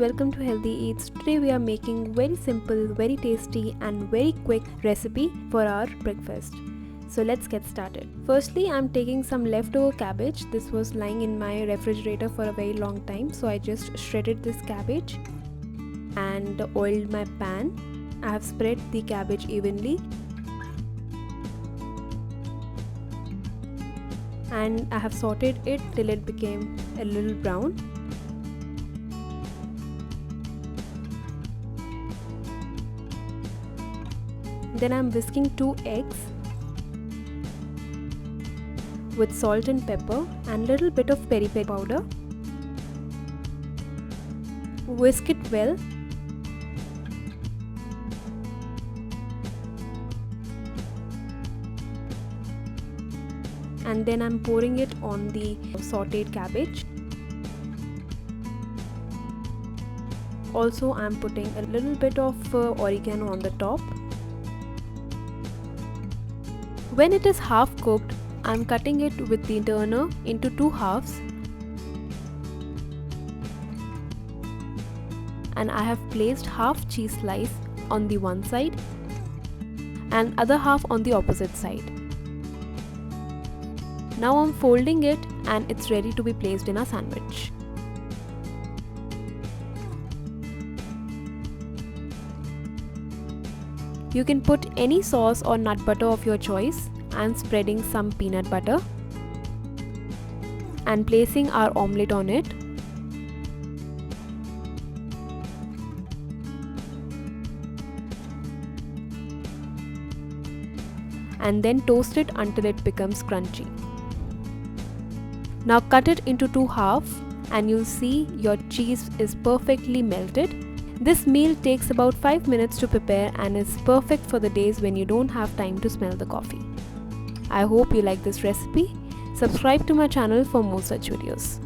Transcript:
welcome to Healthy Eats. Today we are making very simple, very tasty and very quick recipe for our breakfast. So let's get started. Firstly, I'm taking some leftover cabbage. This was lying in my refrigerator for a very long time, so I just shredded this cabbage and oiled my pan. I have spread the cabbage evenly and I have sauteed it till it became a little brown. Then I'm whisking 2 eggs with salt and pepper and little bit of peri peri powder. Whisk it well. And then I'm pouring it on the sauteed cabbage. Also, I'm putting a little bit of oregano on the top. When it is half cooked, I'm cutting it with the turner into 2 halves, and I have placed half cheese slice on the one side and other half on the opposite side. Now I'm folding it and it's ready to be placed in a sandwich. You can put any sauce or nut butter of your choice. I'm spreading some peanut butter and placing our omelette on it. And then toast it until it becomes crunchy. Now cut it into 2 halves and you'll see your cheese is perfectly melted. This meal takes about 5 minutes to prepare and is perfect for the days when you don't have time to smell the coffee. I hope you like this recipe. Subscribe to my channel for more such videos.